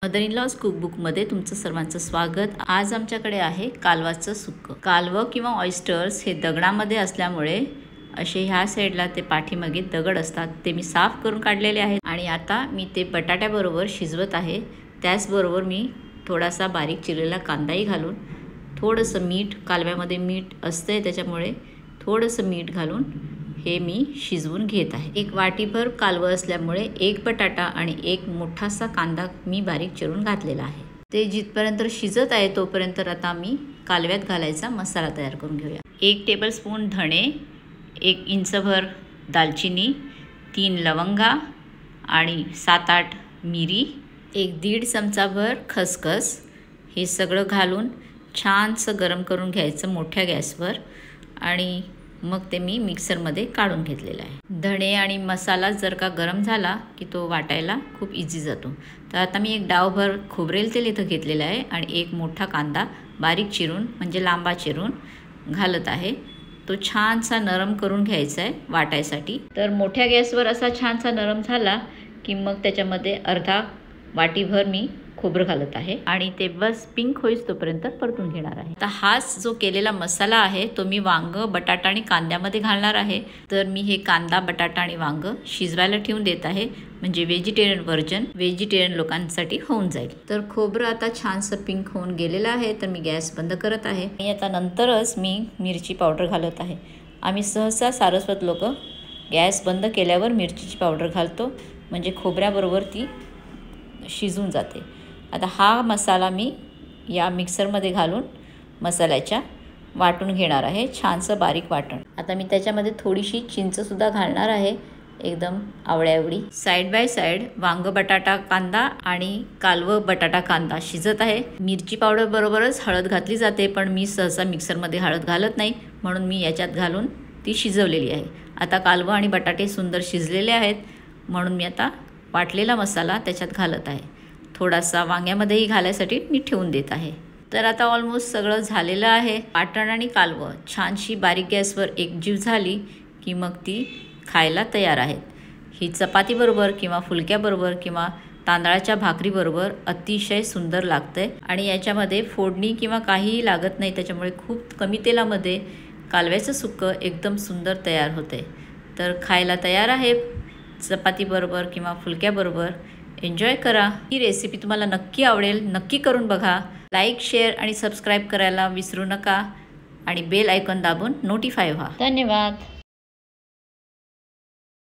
Mother in laws कुकबुकमध्ये तुमचं सर्वांचं स्वागत। आज आमच्याकडे आहे कालवाचं सुक्कं। कालवं किंवा ऑयस्टर्स हे दगडामध्ये असल्यामुळे असे ह्या साईडला ते पाठीमागे दगड असतात, ते मी साफ करून काढलेले आहेत आणि आता मी ते बटाट्याबरोबर शिजवत आहे। त्याचबरोबर मी थोडासा बारीक चिरलेला कांदाही घालून, थोडंसं मीठ, कालव्यामध्ये मीठ असते त्याच्यामुळे थोडंसं मीठ घालून हे मी शिजवून घेत आहे। एक वाटीभर कालवं असल्यामुळे एक बटाटा आणि एक मोठासा कांदा मी बारीक चिरून घातलेला आहे। ते जिथपर्यंत शिजत आहे तोपर्यंत आता मी कालव्यात घालायचा मसाला तयार करून घेऊया। 1 टेबलस्पून धणे, 1 इंचभर दालचिनी, 3 लवंगा आणि 7-8 मिरी, 1-1.5 चमचाभर खसखस, हे सगळं घालून छानसं गरम करून घ्यायचं मोठ्या गॅसवर आणि मग ते मी मिक्सरमध्ये काढून घेतलेला आहे। धणे आणि मसाला जर का गरम झाला की तो वाटायला खूप इझी जातो। तर आता मी एक डावभर खोबरेल तेल इथं घेतलेलं आहे आणि एक मोठा कांदा बारीक चिरून म्हणजे लांबा चिरून घालत आहे। तो छानसा नरम करून घ्यायचा आहे वाटायसाठी। तर मोठ्या गॅसवर असा छानसा नरम झाला की मग त्याच्यामध्ये अर्धा वाटीभर मी खोबरं घालत आहे आणि ते बस पिंक होईस तोपर्यंत परतून घेणार आहे। आता हाच जो केलेला मसाला आहे तो मी वांग, बटाटा आणि कांद्यामध्ये घालणार आहे। तर मी हे कांदा, बटाटा आणि वांग शिजवायला ठेवून देत आहे, म्हणजे व्हेजिटेरियन व्हर्जन व्हेजिटेरियन लोकांसाठी होऊन जाईल। तर खोबरं आता छानसं पिंक होऊन गेलेलं आहे, तर मी गॅस बंद करत आहे आणि आता नंतरच मी मिरची पावडर घालत आहे। आम्ही सहसा सारस्वत लोक गॅस बंद केल्यावर मिरचीची पावडर घालतो, म्हणजे खोबऱ्याबरोबर ती शिजून जाते। आता हा मसाला मी या मिक्सरमध्ये घालून मसाल्याच्या वाटून घेणार आहे, छानसं बारीक वाटण। आता मी त्याच्यामध्ये थोडीशी चिंचसुद्धा घालणार आहे, एकदम आवड्यावडी। साईड बाय साईड वांग, बटाटा, कांदा आणि कालवं, बटाटा, कांदा शिजत आहे। मिरची पावडर बरोबरच हळद घातली जाते, पण मी सहसा मिक्सरमध्ये हळद घालत नाही, म्हणून मी याच्यात घालून ती शिजवलेली आहे। आता कालवं आणि बटाटे सुंदर शिजलेले आहेत, म्हणून मी आता वाटलेला मसाला त्याच्यात घालत आहे। थोडासा वांग्यामध्येही घालायसाठी मी ठेवून देत आहे। तर आता ऑलमोस्ट सगळं झालेलं आहे। वाटण आणि कालवं छानशी बारीक गॅसवर एकजीव झाली की मग ती खायला तयार आहेत। ही चपातीबरोबर किंवा फुलक्याबरोबर किंवा तांदळाच्या भाकरीबरोबर अतिशय सुंदर लागते आणि याच्यामध्ये फोडणी किंवा काहीही लागत नाही, त्याच्यामुळे खूप कमी तेलामध्ये कालव्याचं सुक्कं एकदम सुंदर तयार होते। तर खायला तयार आहे चपातीबरोबर किंवा फुलक्याबरोबर। एन्जॉय करा। ही रेसिपी तुम्हाला नक्की आवडेल, नक्की करून बघा। लाईक, शेअर आणि सबस्क्राईब करायला विसरू नका आणि बेल आयकॉन दाबून नोटिफाय व्हा। धन्यवाद।